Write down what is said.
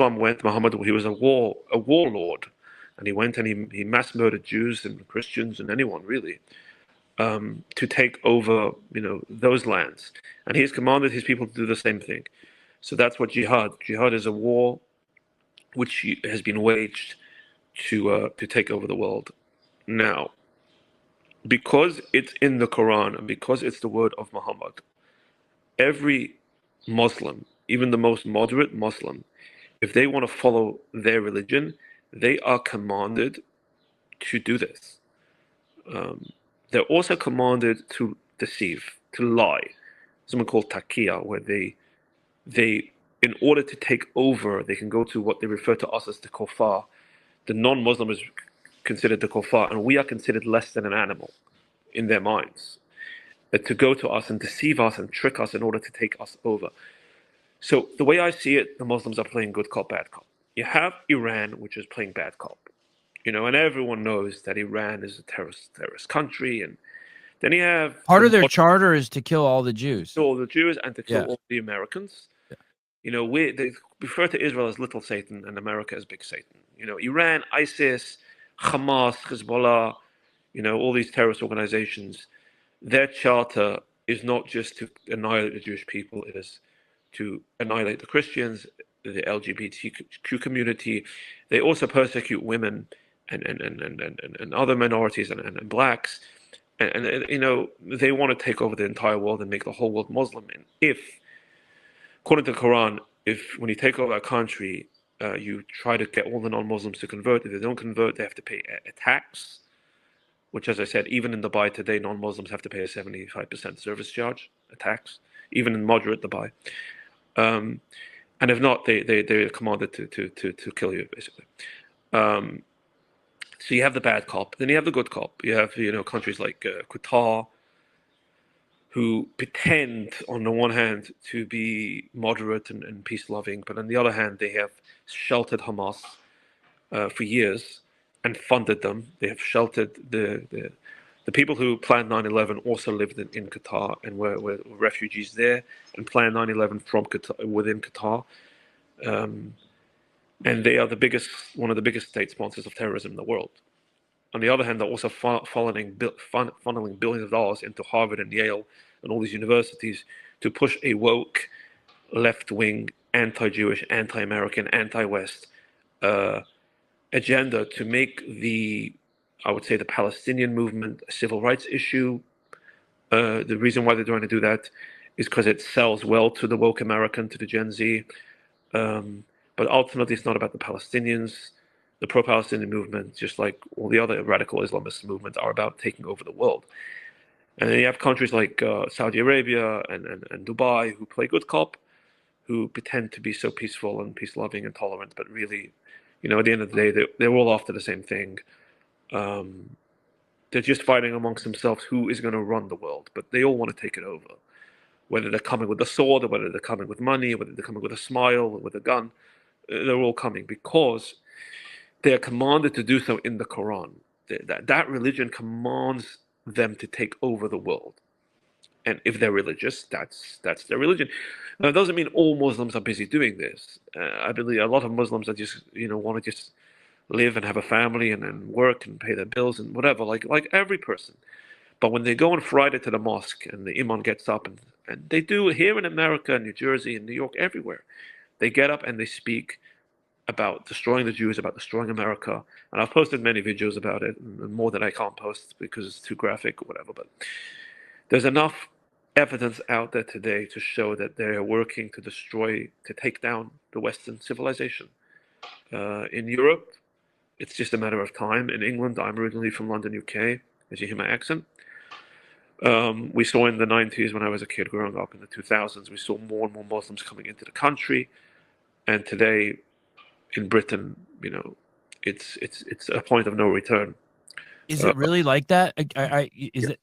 Muhammad, he was a warlord, and he went and he mass murdered Jews and Christians and anyone really, to take over, those lands. And he's commanded his people to do the same thing. So that's what jihad. Jihad is a war which has been waged to take over the world. Now, because it's in the Quran and because it's the word of Muhammad, every Muslim, even the most moderate Muslim, if they want to follow their religion, they are commanded to do this. They're also commanded to deceive, to lie. Something called taqiyya, where they, in order to take over, they can go to what they refer to us as the kuffar. The non-Muslim is considered the kuffar, and we are considered less than an animal in their minds. To go to us and deceive us and trick us in order to take us over. So the way I see it, the Muslims are playing good cop, bad cop. You have Iran, which is playing bad cop, and everyone knows that Iran is a terrorist country, and then you have part of their charter is to kill all the Jews, and to kill all the Americans. They refer to Israel as Little Satan and America as Big Satan. Iran, ISIS, Hamas, Hezbollah, all these terrorist organizations. Their charter is not just to annihilate the Jewish people; it is to annihilate the Christians, the LGBTQ community. They also persecute women and other minorities and blacks. And they want to take over the entire world and make the whole world Muslim. And according to the Quran, when you take over a country, you try to get all the non-Muslims to convert. If they don't convert, they have to pay a tax, which, as I said, even in Dubai today, non-Muslims have to pay a 75% service charge, a tax, even in moderate Dubai. And if not, they're commanded to kill you, basically. So you have the bad cop, then you have the good cop. You have countries like Qatar, who pretend on the one hand to be moderate and peace-loving, but on the other hand, they have sheltered Hamas for years and funded them. They have sheltered the people who planned 9/11 also lived in Qatar and were refugees there and planned 9/11 from Qatar, within Qatar. And they are one of the biggest state sponsors of terrorism in the world. On the other hand, they're also funneling billions of dollars into Harvard and Yale and all these universities to push a woke, left-wing, anti-Jewish, anti-American, anti-West agenda to make I would say, the Palestinian movement a civil rights issue. The reason why they're trying to do that is because it sells well to the woke American, to the Gen Z. But ultimately, it's not about the Palestinians. The pro-Palestinian movement, just like all the other radical Islamist movements, are about taking over the world. And then you have countries like Saudi Arabia and Dubai who play good cop, who pretend to be so peaceful and peace-loving and tolerant, but really, at the end of the day, they're all after the same thing. They're just fighting amongst themselves who is going to run the world, but they all want to take it over. Whether they're coming with a sword, or whether they're coming with money, or whether they're coming with a smile, or with a gun, they're all coming because they are commanded to do so in the Quran. That religion commands them to take over the world. And if they're religious, that's their religion. Now, it doesn't mean all Muslims are busy doing this. I believe a lot of Muslims are just, want to just live and have a family and work and pay their bills and whatever, like every person. But when they go on Friday to the mosque and the imam gets up, and they do here in America, New Jersey, and New York, everywhere, they get up and they speak about destroying the Jews, about destroying America. And I've posted many videos about it, and more than I can't post because it's too graphic or whatever. But there's enough evidence out there today to show that they are working to take down the Western civilization. In Europe, it's just a matter of time. In England, I'm originally from London, UK, as you hear my accent. We saw in the 90s, when I was a kid growing up in the 2000s, we saw more and more Muslims coming into the country. And today, in Britain, it's a point of no return. Is it really like that? Is it?